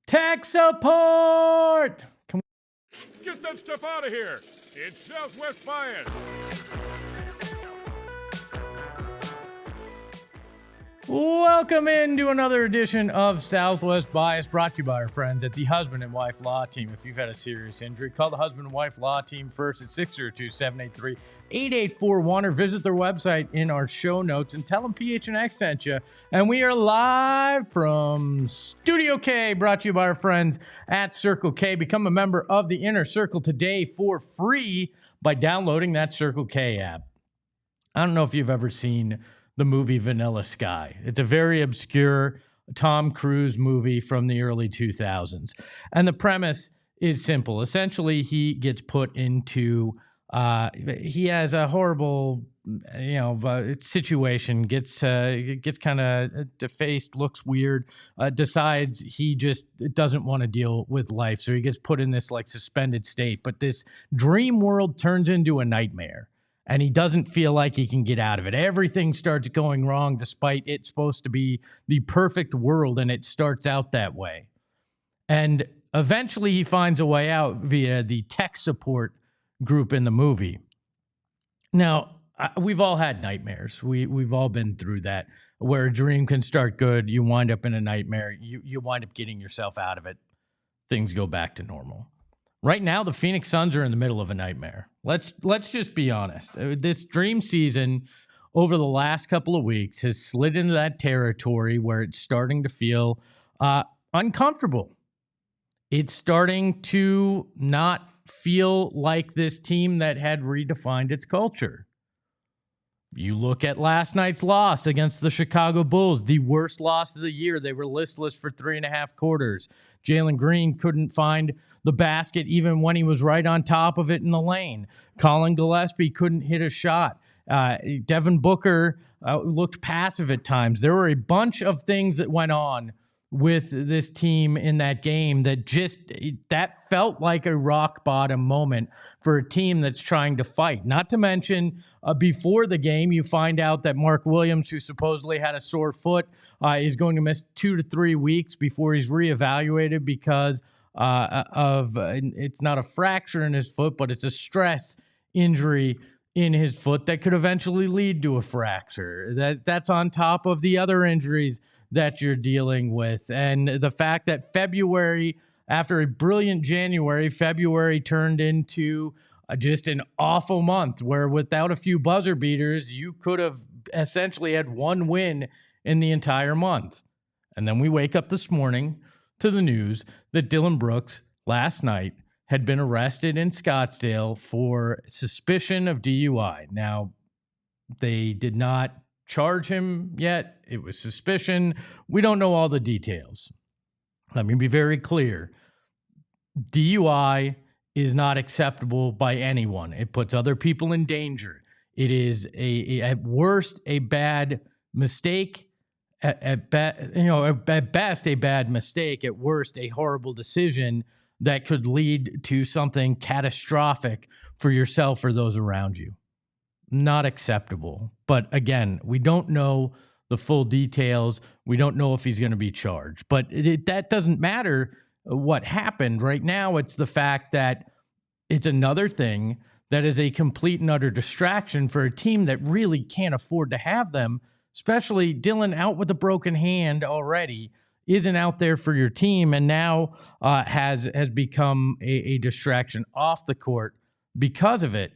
Tech support! Get that stuff out of here. It's Southwest Bias. Welcome into another edition of Southwest Bias, brought to you by our friends at the Husband and Wife Law Team. If you've had a serious injury, call the Husband and Wife Law Team first at 602-783-8841 or visit their website in our show notes and tell them PHNX sent you. And we are live from Studio K, brought to you by our friends at Circle K. Become a member of the Inner Circle today for free by downloading that Circle K app. I don't know if you've ever seen the movie Vanilla Sky. It's a very obscure Tom Cruise movie from the early 2000s. And the premise is simple. Essentially, he gets put into, he has a horrible, situation, gets kind of defaced, looks weird, decides he just doesn't want to deal with life. So he gets put in this like suspended state. But this dream world turns into a nightmare. And he doesn't feel like he can get out of it. Everything starts going wrong despite it's supposed to be the perfect world, and it starts out that way. And eventually he finds a way out via the tech support group in the movie. Now, we've all had nightmares. We've all been through that, where a dream can start good, you wind up in a nightmare, you wind up getting yourself out of it, things go back to normal. Right now, the Phoenix Suns are in the middle of a nightmare. Let's just be honest. This dream season over the last couple of weeks has slid into that territory where it's starting to feel uncomfortable. It's starting to not feel like this team that had redefined its culture. You look at last night's loss against the Chicago Bulls, the worst loss of the year. They were listless for 3.5 quarters. Jalen Green couldn't find the basket even when he was right on top of it in the lane. Colin Gillespie couldn't hit a shot. Devin Booker looked passive at times. There were a bunch of things that went on with this team in that game that felt like a rock bottom moment for a team that's trying to fight. Not to mention, before the game, you find out that Mark Williams, who supposedly had a sore foot, is going to miss 2 to 3 weeks before he's reevaluated because it's not a fracture in his foot, but it's a stress injury in his foot that could eventually lead to a fracture. That's on top of the other injuries that you're dealing with. And the fact that February, after a brilliant January, February turned into just an awful month where without a few buzzer beaters, you could have essentially had one win in the entire month. And then we wake up this morning to the news that Dillon Brooks last night had been arrested in Scottsdale for suspicion of DUI. Now, they did not charge him yet. It was suspicion. We don't know all the details. Let me be very clear. DUI is not acceptable by anyone. It puts other people in danger. It is at worst a bad mistake. At best a bad mistake. At worst a horrible decision that could lead to something catastrophic for yourself or those around you. Not acceptable. But again, we don't know the full details. We don't know if he's going to be charged. But that doesn't matter what happened. Right now, it's the fact that it's another thing that is a complete and utter distraction for a team that really can't afford to have them, especially Dillon out with a broken hand already, isn't out there for your team, and now has become a distraction off the court because of it.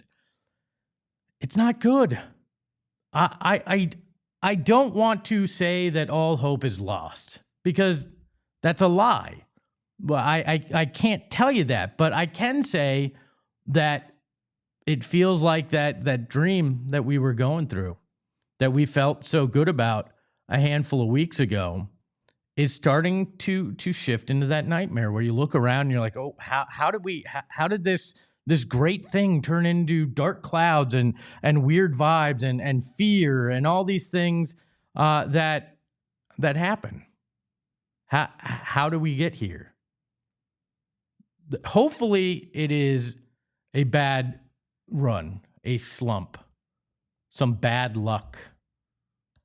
It's not good. I don't want to say that all hope is lost because that's a lie. Well, I can't tell you that, but I can say that it feels like that dream that we were going through, that we felt so good about a handful of weeks ago, is starting to shift into that nightmare where you look around and you're like, oh, how did this great thing turn into dark clouds and weird vibes and fear and all these things that happen? How do we get here? Hopefully it is a bad run, a slump, some bad luck,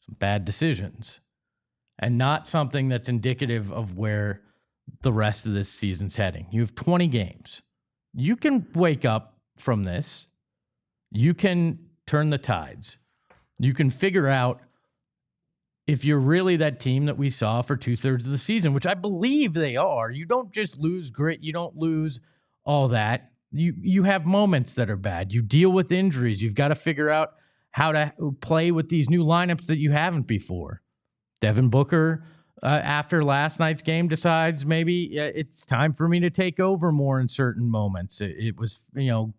some bad decisions, and not something that's indicative of where the rest of this season's heading. You have 20 games. You can wake up from this. You can turn the tides. You can figure out if you're really that team that we saw for 2/3 of the season, which I believe they are. You don't just lose grit. You don't lose all that. You have moments that are bad. You deal with injuries. You've got to figure out how to play with these new lineups that you haven't before. Devin Booker, after last night's game, decides maybe it's time for me to take over more in certain moments. It was,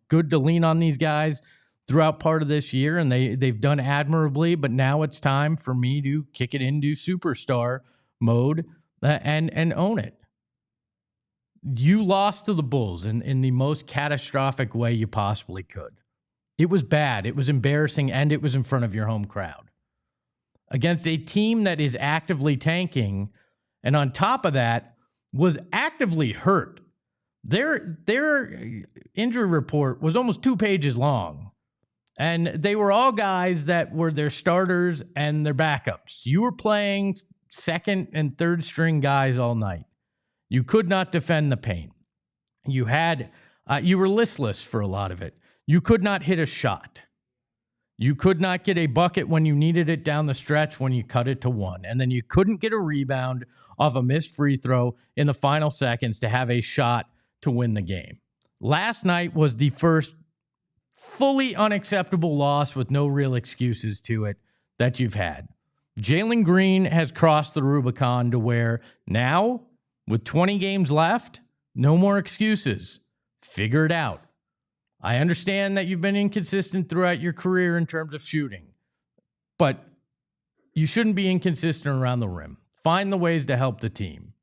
good to lean on these guys throughout part of this year, and they've done admirably, but now it's time for me to kick it into superstar mode and own it. You lost to the Bulls in the most catastrophic way you possibly could. It was bad, it was embarrassing, and it was in front of your home crowd. Against a team that is actively tanking, and on top of that, was actively hurt. Their injury report was almost 2 pages long. And they were all guys that were their starters and their backups. You were playing second and third string guys all night. You could not defend the paint. You were listless for a lot of it. You could not hit a shot. You could not get a bucket when you needed it down the stretch when you cut it to 1. And then you couldn't get a rebound off a missed free throw in the final seconds to have a shot to win the game. Last night was the first fully unacceptable loss with no real excuses to it that you've had. Jalen Green has crossed the Rubicon to where now, with 20 games left, no more excuses. Figure it out. I understand that you've been inconsistent throughout your career in terms of shooting, but you shouldn't be inconsistent around the rim. Find the ways to help the team.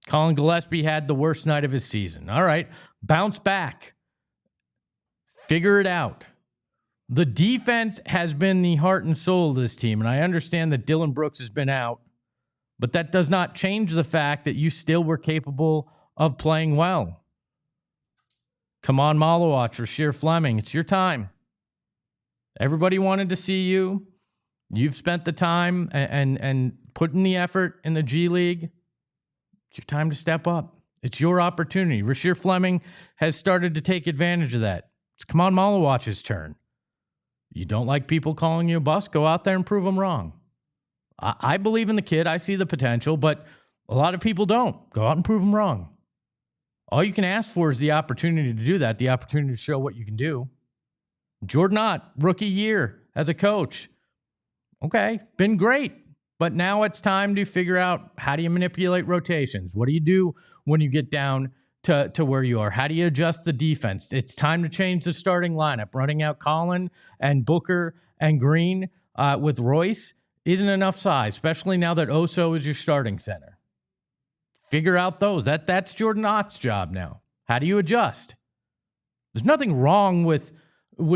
Colin Gillespie had the worst night of his season. All right, bounce back. Figure it out. The defense has been the heart and soul of this team, and I understand that Dillon Brooks has been out, but that does not change the fact that you still were capable of playing well. Come on, Malawach, Rasheer Fleming, it's your time. Everybody wanted to see you. You've spent the time and put in the effort in the G League. It's your time to step up. It's your opportunity. Rasheer Fleming has started to take advantage of that. It's come on, Malawach's turn. You don't like people calling you a bust? Go out there and prove them wrong. I believe in the kid. I see the potential, but a lot of people don't. Go out and prove them wrong. All you can ask for is the opportunity to do that, the opportunity to show what you can do. Jordan Ott, rookie year as a coach. Okay, been great. But now it's time to figure out, how do you manipulate rotations? What do you do when you get down to where you are? How do you adjust the defense? It's time to change the starting lineup. Running out Colin and Booker and Green with Royce isn't enough size, especially now that Oso is your starting center. Figure out those. That's Jordan Ott's job now. How do you adjust? There's nothing wrong with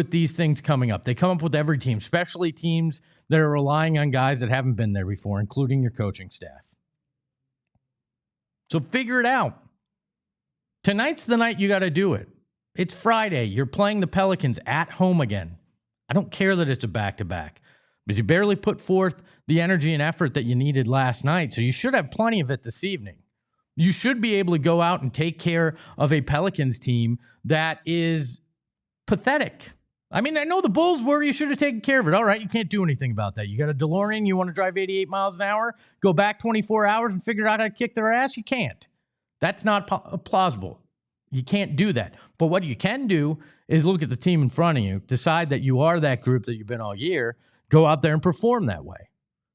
these things coming up. They come up with every team, especially teams that are relying on guys that haven't been there before, including your coaching staff. So figure it out. Tonight's the night you got to do it. It's Friday. You're playing the Pelicans at home again. I don't care that it's a back-to-back, because you barely put forth the energy and effort that you needed last night, so you should have plenty of it this evening. You should be able to go out and take care of a Pelicans team that is pathetic. I mean, I know the Bulls were. You should have taken care of it. All right, you can't do anything about that. You got a DeLorean. You want to drive 88 miles an hour, go back 24 hours and figure out how to kick their ass? You can't. That's not plausible. You can't do that. But what you can do is look at the team in front of you, decide that you are that group that you've been all year, go out there and perform that way.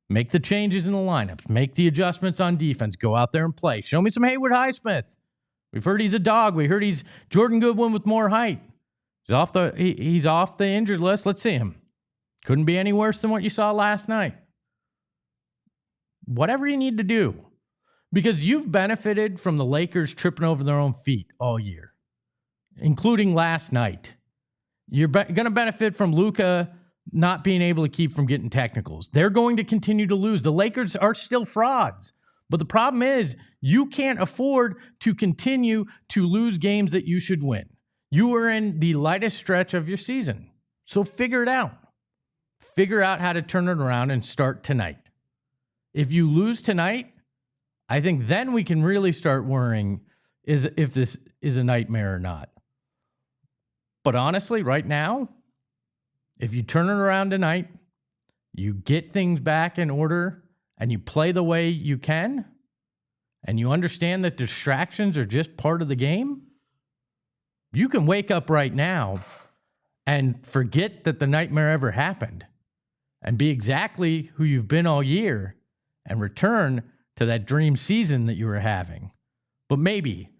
Make the changes in the lineups. Make the adjustments on defense. Go out there and play. Show me some Haywood Highsmith. We've heard he's a dog. We heard he's Jordan Goodwin with more height. He's off the injured list. Let's see him. Couldn't be any worse than what you saw last night. Whatever you need to do. Because you've benefited from the Lakers tripping over their own feet all year, including last night. You're going to benefit from Luka not being able to keep from getting technicals. They're going to continue to lose. The Lakers are still frauds. But the problem is you can't afford to continue to lose games that you should win. You are in the lightest stretch of your season. So figure it out. Figure out how to turn it around and start tonight. If you lose tonight, I think then we can really start worrying if this is a nightmare or not. But honestly, right now, if you turn it around tonight, you get things back in order, and you play the way you can, and you understand that distractions are just part of the game, you can wake up right now and forget that the nightmare ever happened and be exactly who you've been all year and return to that dream season that you were having. But maybe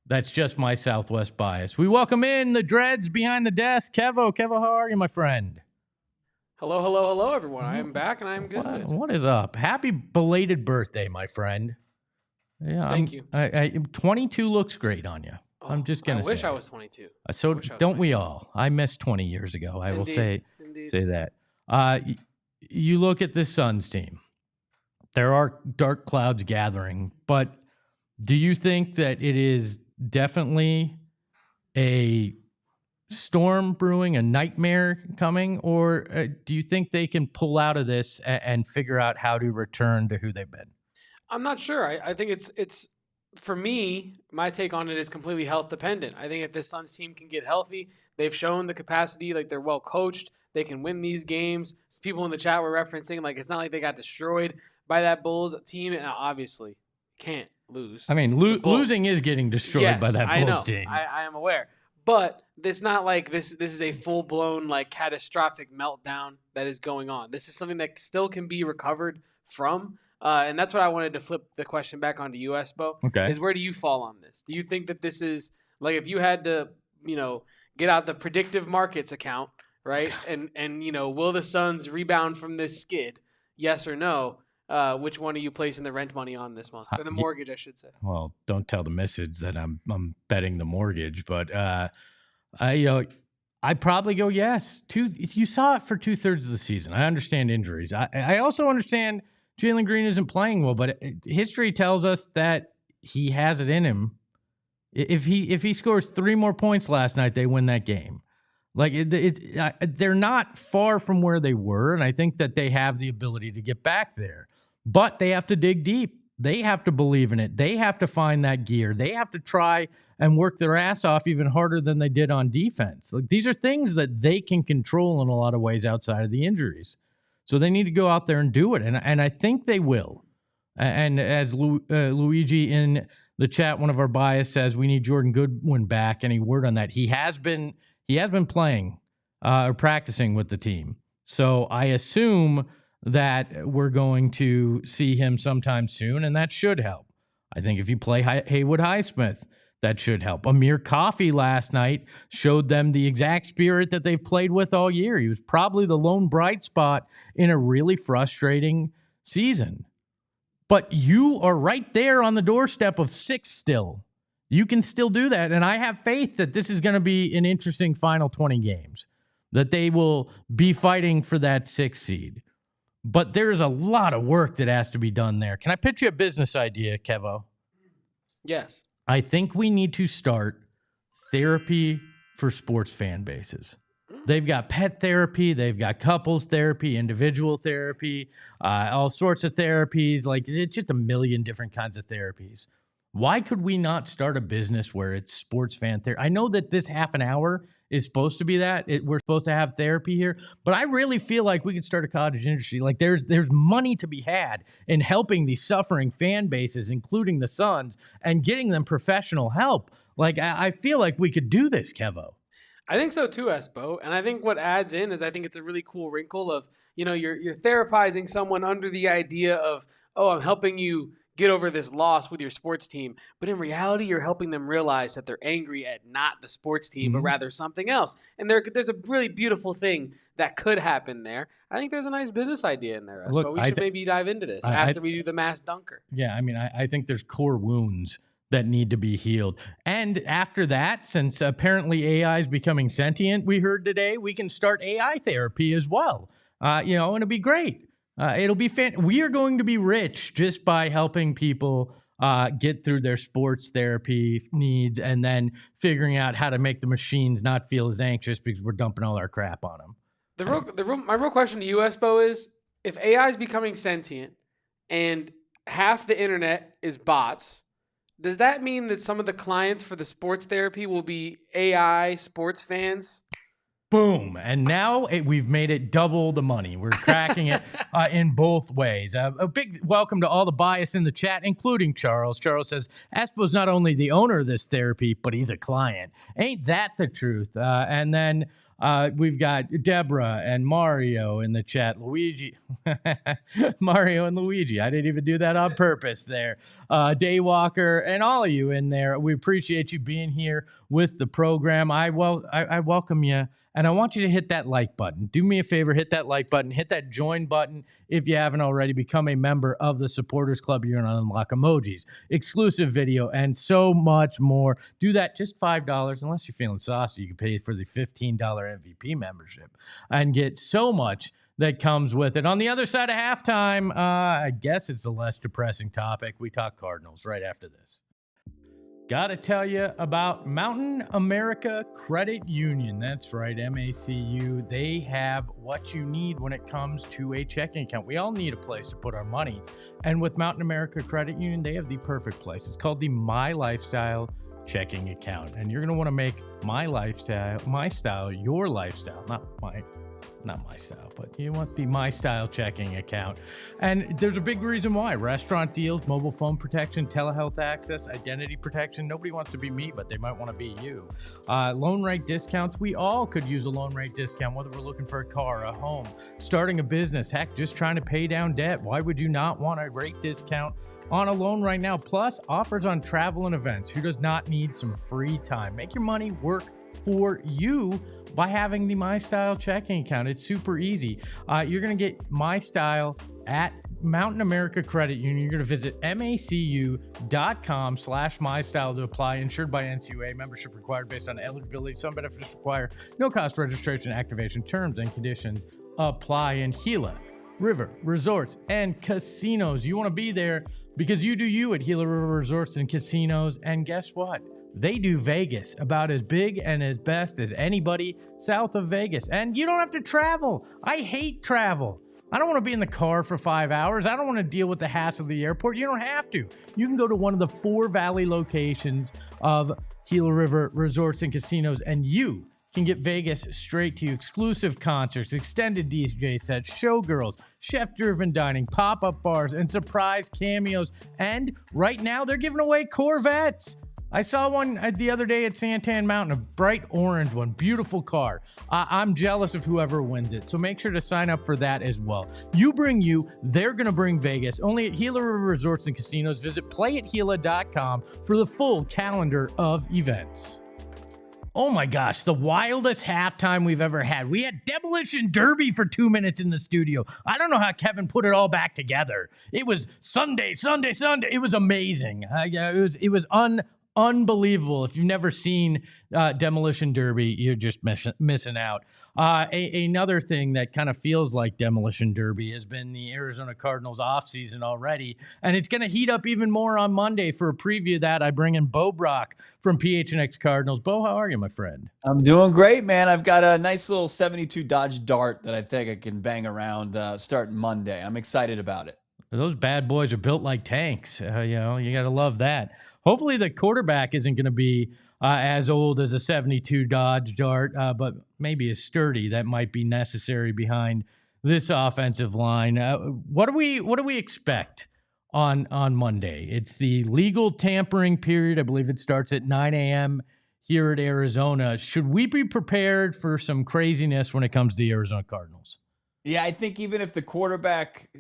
that's just my Southwest bias. We welcome in the dreads behind the desk. Kevo, how are you, my friend? Hello, everyone. I am back and I am good. What is up? Happy belated birthday, my friend. Yeah, Thank you. 22 looks great on you. I'm just going to say. I wish I was 22. So don't we all? I missed 20 years ago. I will say that. You look at this Suns team. There are dark clouds gathering, but do you think that it is definitely a storm brewing, a nightmare coming, or do you think they can pull out of this and figure out how to return to who they've been? I'm not sure. I think it's for me, my take on it is completely health dependent. I think if this Suns team can get healthy, they've shown the capacity, like they're well coached, they can win these games. People in the chat were referencing, like, it's not like they got destroyed by that Bulls team, and obviously can't lose. I mean, losing is getting destroyed by that Bulls team. I am aware. But it's not like this is a full-blown, like, catastrophic meltdown that is going on. This is something that still can be recovered from. And that's what I wanted to flip the question back onto you, Espo. Okay. Is where do you fall on this? Do you think that this is, like, if you had to, get out the predictive markets account, right? And will the Suns rebound from this skid? Yes or no? Which one are you placing the rent money on this month? Or the mortgage, I should say. Well, don't tell the missus that I'm betting the mortgage, but I'd probably go yes. You saw it for 2/3 of the season. I understand injuries. I also understand Jalen Green isn't playing well, but history tells us that he has it in him. If he scores 3 more points last night, they win that game. Like they're not far from where they were, and I think that they have the ability to get back there. But they have to dig deep. They have to believe in it. They have to find that gear. They have to try and work their ass off even harder than they did on defense. Like these are things that they can control in a lot of ways outside of the injuries. So they need to go out there and do it, and I think they will. And as Luigi in the chat, one of our bias says, we need Jordan Goodwin back. Any word on that? He has been playing or practicing with the team. So I assume that we're going to see him sometime soon, and that should help. I think if you play Haywood Highsmith, that should help. Amir Coffey last night showed them the exact spirit that they've played with all year. He was probably the lone bright spot in a really frustrating season. But you are right there on the doorstep of 6 still. You can still do that, and I have faith that this is going to be an interesting final 20 games, that they will be fighting for that 6th seed. But there's a lot of work that has to be done there. Can I pitch you a business idea, Kevo? Yes. I think we need to start therapy for sports fan bases. They've got pet therapy, they've got couples therapy, individual therapy, all sorts of therapies, like it's just a million different kinds of therapies. Why could we not start a business where it's sports fan therapy? I know that this half an hour is supposed to be that. We're supposed to have therapy here, but I really feel like we could start a cottage industry. Like there's money to be had in helping these suffering fan bases, including the Suns, and getting them professional help. Like I feel like we could do this, Kevo. I think so too, Espo. And I think what adds in is I think it's a really cool wrinkle of, you're therapizing someone under the idea of, oh, I'm helping you get over this loss with your sports team. But in reality, you're helping them realize that they're angry at not the sports team, but rather something else. And there's a really beautiful thing that could happen there. I think there's a nice business idea in there, Espo. Look, we should maybe dive into this after we do the mass dunker. Yeah, I mean, I think there's core wounds that need to be healed. And after that, since apparently AI is becoming sentient, we heard today, we can start AI therapy as well. And it'll be great. It'll be we are going to be rich just by helping people get through their sports therapy needs and then figuring out how to make the machines not feel as anxious because we're dumping all our crap on them. My real question to you, Espo, is if AI is becoming sentient and half the internet is bots, does that mean that some of the clients for the sports therapy will be AI sports fans? Boom. And now we've made it double the money. We're cracking it in both ways. A big welcome to all the bias in the chat, including Charles. Charles says, Espo's not only the owner of this therapy, but he's a client. Ain't that the truth? And then we've got Deborah and Mario in the chat. Luigi. Mario and Luigi. I didn't even do that on purpose there. Daywalker and all of you in there. We appreciate you being here with the program. I welcome you. And I want you to hit that like button. Do me a favor, hit that like button, hit that join button if you haven't already. Become a member of the Supporters Club. You're going to unlock emojis, exclusive video, and so much more. Do that, just $5. Unless you're feeling saucy, you can pay for the $15 MVP membership and get so much that comes with it. On the other side of halftime, I guess it's a less depressing topic. We talk Cardinals right after this. Got to tell you about Mountain America Credit Union. That's right, MACU. They have what you need when it comes to a checking account. We all need a place to put our money. And with Mountain America Credit Union, they have the perfect place. It's called the My Lifestyle checking account. And you're going to want to make my style, your lifestyle, not my style, but you want the My Style checking account. And there's a big reason why. Restaurant deals, mobile phone protection, telehealth access, identity protection. Nobody wants to be me, but they might want to be you. Loan rate discounts. We all could use a loan rate discount, whether we're looking for a car, a home, starting a business, heck, just trying to pay down debt. Why would you not want a rate discount on a loan right now? Plus, offers on travel and events. Who does not need some free time? Make your money work for you by having the My Style checking account. It's super easy. You're going to get My Style at Mountain America Credit Union. You're going to visit macu.com/mystyle to apply. Insured by NCUA. Membership required based on eligibility. Some benefits require no cost registration, activation. Terms and conditions apply. In Gila River Resorts and Casinos. You want to be there because you do you at Gila River Resorts and Casinos. And guess what? They do Vegas about as big and as best as anybody south of Vegas. And you don't have to travel. I hate travel. I don't want to be in the car for 5 hours. I don't want to deal with the hassle of the airport. You don't have to. You can go to one of the 4 Valley locations of Gila River Resorts and Casinos, and you can get Vegas straight to you. Exclusive concerts, extended DJ sets, showgirls, chef-driven dining, pop-up bars, and surprise cameos. And right now, they're giving away Corvettes. I saw one the other day at Santan Mountain, a bright orange one, beautiful car. I'm jealous of whoever wins it, so make sure to sign up for that as well. You bring you, they're going to bring Vegas. Only at Gila River Resorts and Casinos. Visit playathila.com for the full calendar of events. Oh my gosh, the wildest halftime we've ever had. We had Demolition Derby for 2 minutes in the studio. I don't know how Kevin put it all back together. It was Sunday. It was amazing. It was unbelievable. If you've never seen Demolition Derby, you're just missing out. Another thing that kind of feels like Demolition Derby has been the Arizona Cardinals offseason already, and it's going to heat up even more on Monday. For a preview of that, I bring in Bo Brack from PHNX Cardinals. Bo, how are you, my friend? I'm doing great, man. I've got a nice little 72 Dodge Dart that I think I can bang around starting Monday. I'm excited about it. Those bad boys are built like tanks. You got to love that. Hopefully the quarterback isn't going to be as old as a 72 Dodge Dart, but maybe as sturdy. That might be necessary behind this offensive line. What do we expect on Monday? It's the legal tampering period. I believe it starts at 9 a.m. here at Arizona. Should we be prepared for some craziness when it comes to the Arizona Cardinals? Yeah, I think even if the quarterback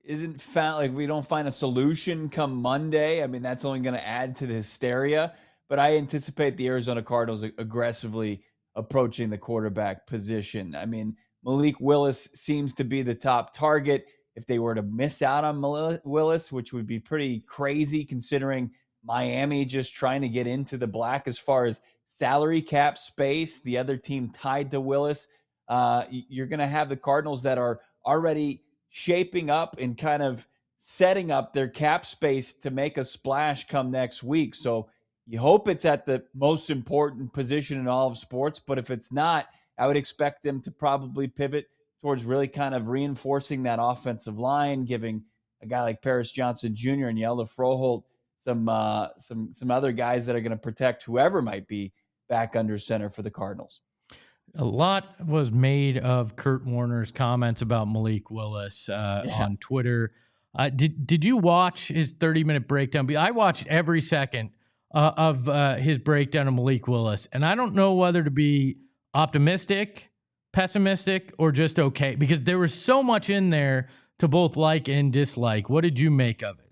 isn't found, like we don't find a solution come Monday, I mean, that's only going to add to the hysteria. But I anticipate the Arizona Cardinals aggressively approaching the quarterback position. I mean, Malik Willis seems to be the top target. If they were to miss out on Willis, which would be pretty crazy considering Miami just trying to get into the black as far as salary cap space, the other team tied to Willis, you're going to have the Cardinals that are already shaping up and kind of setting up their cap space to make a splash come next week. So you hope it's at the most important position in all of sports, but if it's not, I would expect them to probably pivot towards really kind of reinforcing that offensive line, giving a guy like Paris Johnson Jr. and Yelda Froholt, some other guys that are going to protect whoever might be back under center for the Cardinals. A lot was made of Kurt Warner's comments about Malik Willis on Twitter. Did you watch his 30-minute breakdown? I watched every second of his breakdown of Malik Willis, and I don't know whether to be optimistic, pessimistic, or just okay, because there was so much in there to both like and dislike. What did you make of it?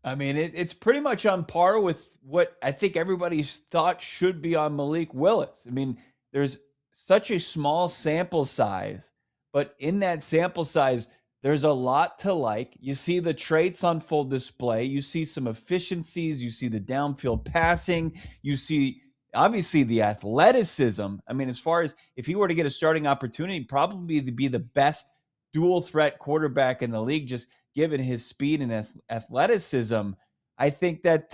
I mean, it's pretty much on par with what I think everybody's thought should be on Malik Willis. I mean, there's such a small sample size, but in that sample size, there's a lot to like. You see the traits on full display. You see some efficiencies. You see the downfield passing. You see, obviously, the athleticism. I mean, as far as if he were to get a starting opportunity, probably be the best dual threat quarterback in the league, just given his speed and athleticism. I think that,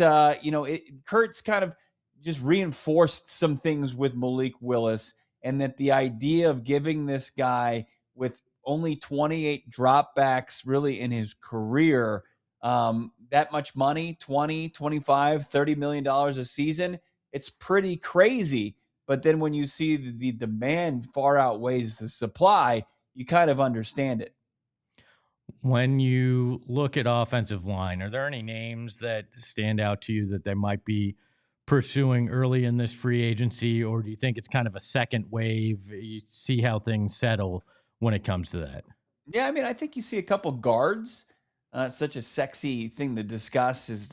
Kurt's kind of just reinforced some things with Malik Willis, and that the idea of giving this guy with only 28 dropbacks really in his career, that much money, 20, 25, $30 million a season, it's pretty crazy. But then when you see the demand far outweighs the supply, you kind of understand it. When you look at offensive line, are there any names that stand out to you that they might be pursuing early in this free agency, or do you think it's kind of a second wave? You see how things settle when it comes to that? Yeah, I mean, I think you see a couple guards. Such a sexy thing to discuss is,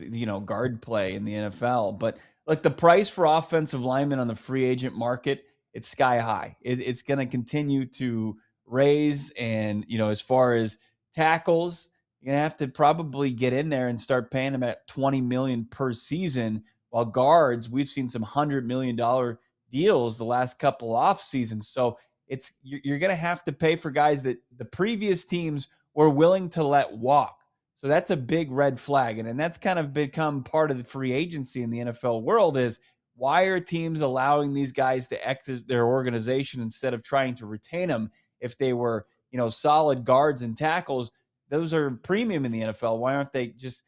guard play in the NFL. But like the price for offensive linemen on the free agent market, it's sky high. It's going to continue to raise. And, as far as tackles, you're going to have to probably get in there and start paying them at $20 million per season. While guards, we've seen some $100 million deals the last couple off seasons. So you're going to have to pay for guys that the previous teams were willing to let walk. So that's a big red flag. And that's kind of become part of the free agency in the NFL world is, why are teams allowing these guys to exit their organization instead of trying to retain them? If they were, solid guards and tackles, those are premium in the NFL. Why aren't they just,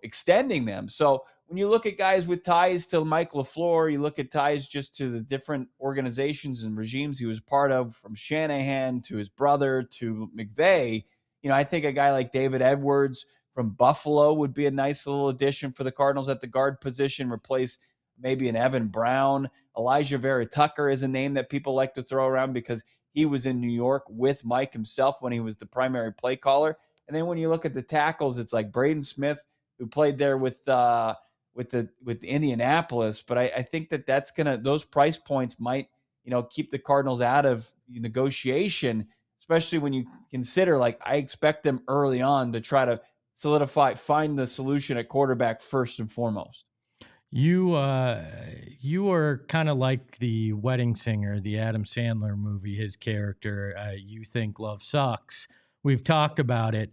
extending them? So when you look at guys with ties to Mike LaFleur, you look at ties just to the different organizations and regimes he was part of, from Shanahan to his brother to McVay, I think a guy like David Edwards from Buffalo would be a nice little addition for the Cardinals at the guard position, replace maybe an Evan Brown. Elijah Vera Tucker is a name that people like to throw around because he was in New York with Mike himself when he was the primary play caller. And then when you look at the tackles, it's like Braden Smith, who played there with Indianapolis. But I think that's those price points might, keep the Cardinals out of negotiation, especially when you consider, like, I expect them early on to try to find the solution at quarterback first and foremost. You are kind of like the wedding singer, the Adam Sandler movie, his character. You think love sucks. We've talked about it.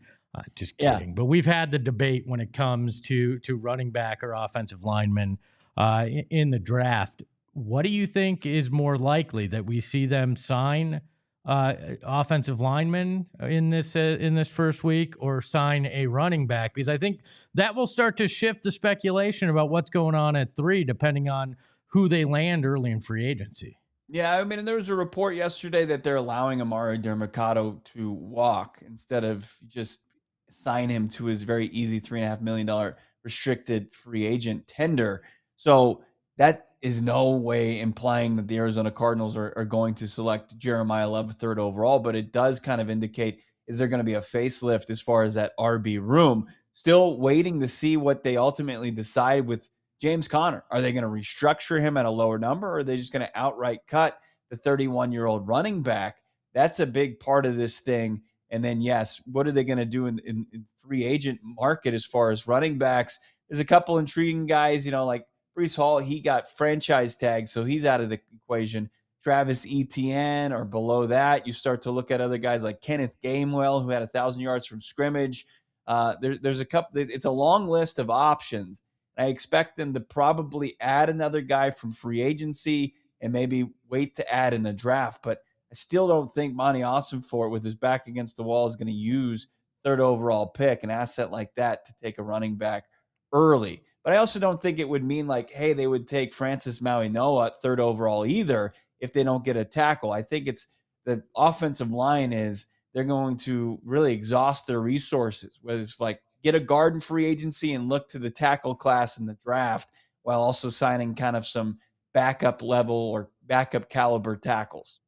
Just kidding. Yeah. But we've had the debate when it comes to running back or offensive linemen in the draft. What do you think is more likely, that we see them sign offensive linemen in this first week, or sign a running back? Because I think that will start to shift the speculation about what's going on at 3, depending on who they land early in free agency. Yeah, I mean, there was a report yesterday that they're allowing Amari Dermacado to walk instead of just sign him to his very easy $3.5 million restricted free agent tender. So that is no way implying that the Arizona Cardinals are going to select Jeremiah Love third overall, but it does kind of indicate, is there going to be a facelift as far as that RB room? Still waiting to see what they ultimately decide with James Conner. Are they going to restructure him at a lower number, or are they just going to outright cut the 31-year-old running back? That's a big part of this thing. And then, yes, what are they going to do in free agent market as far as running backs? There's a couple intriguing guys, like Breece Hall. He got franchise tagged, so he's out of the equation. Travis Etienne, or below that, you start to look at other guys like Kenneth Gainwell, who had 1,000 yards from scrimmage. There's a couple. It's a long list of options. I expect them to probably add another guy from free agency and maybe wait to add in the draft. But I still don't think Monty Ossenfort, with his back against the wall, is going to use third overall pick, an asset like that to take a running back early. But I also don't think it would mean like, hey, they would take Francis Mauigoa at third overall either if they don't get a tackle. I think it's the offensive line is they're going to really exhaust their resources, whether it's like get a guard in free agency and look to the tackle class in the draft while also signing kind of some backup level or backup caliber tackles.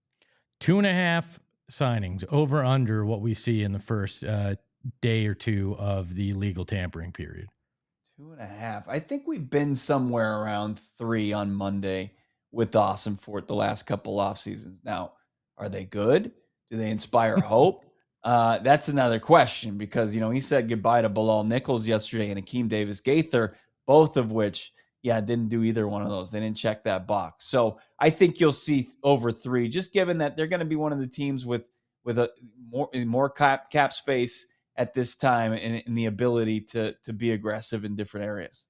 2.5 signings over under what we see in the first day or two of the legal tampering period. 2.5. I think we've been somewhere around 3 on Monday with Austin Fort the last couple off seasons. Now, are they good? Do they inspire hope? That's another question because, he said goodbye to Bilal Nichols yesterday and Akeem Davis-Gaither, both of which, didn't do either one of those. They didn't check that box. So I think you'll see over 3, just given that they're going to be one of the teams with a more cap space at this time and the ability to be aggressive in different areas.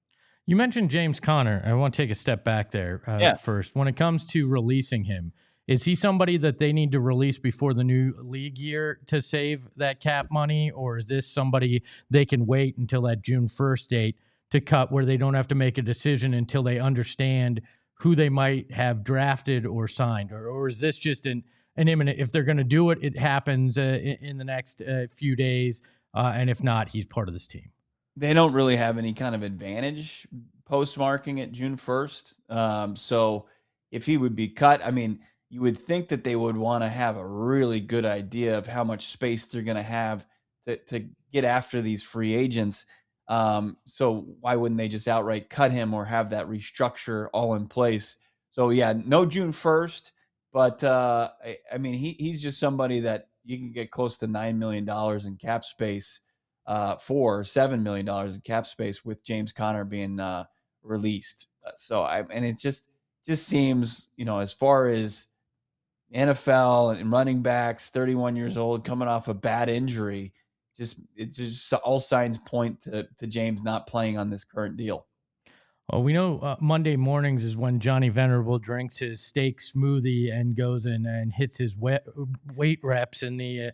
You mentioned James Conner. I want to take a step back there first. When it comes to releasing him, is he somebody that they need to release before the new league year to save that cap money? Or is this somebody they can wait until that June 1st date to cut where they don't have to make a decision until they understand who they might have drafted or signed? Or is this just an imminent, if they're going to do it, it happens in the next few days. And if not, he's part of this team. They don't really have any kind of advantage postmarking at June 1st. So if he would be cut, you would think that they would want to have a really good idea of how much space they're going to have to get after these free agents. So why wouldn't they just outright cut him or have that restructure all in place? So no June 1st, but he's just somebody that you can get close to $9 million in cap space for $7 million in cap space with James Conner being released. It just seems, as far as NFL and running backs, 31 years old, coming off a bad injury, it just all signs point to James not playing on this current deal. Well, we know Monday mornings is when Johnny Venerable drinks his steak smoothie and goes in and hits his weight reps in the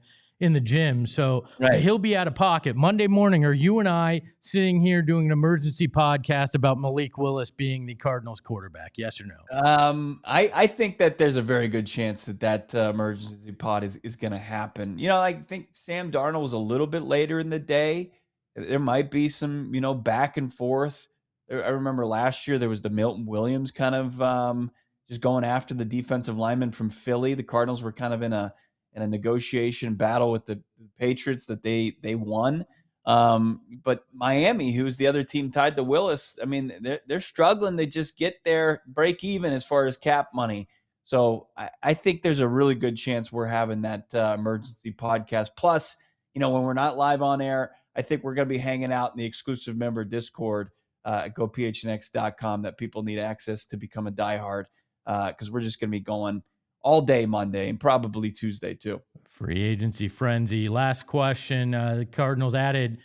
gym. So he'll be out of pocket. Monday morning, are you and I sitting here doing an emergency podcast about Malik Willis being the Cardinals quarterback? Yes or no? I think that there's a very good chance that emergency pod is going to happen. I think Sam Darnold was a little bit later in the day. There might be some, back and forth. I remember last year there was the Milton Williams kind of just going after the defensive lineman from Philly. The Cardinals were kind of in a negotiation battle with the Patriots that they won. But Miami, who's the other team tied to Willis, they're struggling to just get their break even as far as cap money. So I think there's a really good chance we're having that emergency podcast. Plus, when we're not live on air, I think we're going to be hanging out in the exclusive member Discord at gophnx.com that people need access to become a diehard because we're just going to be going all day Monday and probably Tuesday too. Free agency frenzy. Last question. The Cardinals added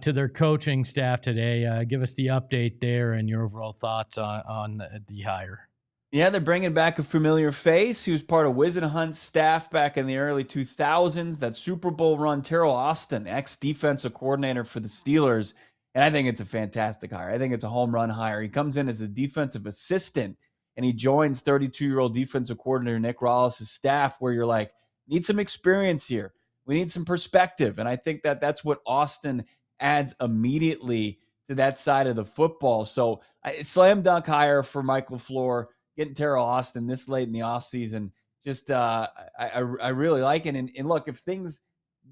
to their coaching staff today. Give us the update there and your overall thoughts on the hire. Yeah, they're bringing back a familiar face. He was part of Wiz and Hunt's staff back in the early 2000s. That Super Bowl run, Terrell Austin, ex-defensive coordinator for the Steelers. And I think it's a fantastic hire. I think it's a home run hire. He comes in as a defensive assistant, and he joins 32-year-old defensive coordinator Nick Rollis' staff, where you're like, need some experience here. We need some perspective. And I think that's what Austin adds immediately to that side of the football. So slam dunk hire for Michael LaFleur, getting Terrell Austin this late in the offseason. Just I really like it. And look, if things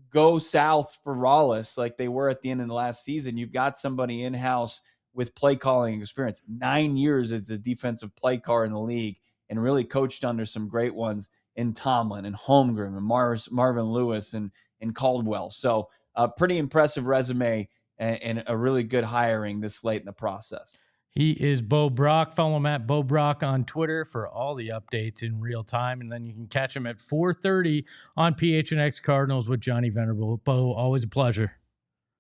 go south for Rollis like they were at the end of the last season, you've got somebody in-house with play calling experience, 9 years as a defensive play caller in the league, and really coached under some great ones in Tomlin and Holmgren and Marvin Lewis and Caldwell. So a pretty impressive resume and a really good hiring this late in the process. He is Bo Brack. Follow him at Bo Brack on Twitter for all the updates in real time. And then you can catch him at 4:30 on PHNX Cardinals with Johnny Venerable. Bo, always a pleasure.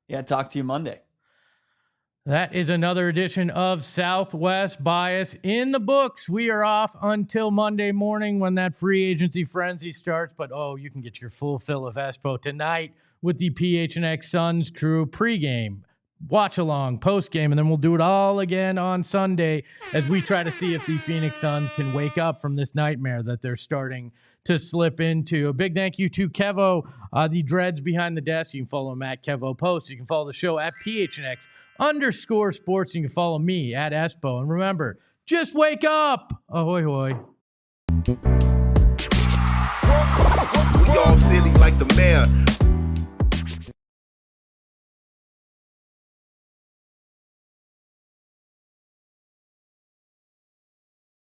Yeah, talk to you Monday. That is another edition of Southwest Bias in the books. We are off until Monday morning when that free agency frenzy starts. But, you can get your full fill of Espo tonight with the PHNX Suns crew pregame, watch along, postgame, and then we'll do it all again on Sunday as we try to see if the Phoenix Suns can wake up from this nightmare that they're starting to slip into. A big thank you to Kevo, the dreads behind the desk. You can follow him at Kevo Post. You can follow the show at PHNX_sports. You can follow me at Espo. And remember, just wake up. Ahoy, hoy. We all silly like the mayor.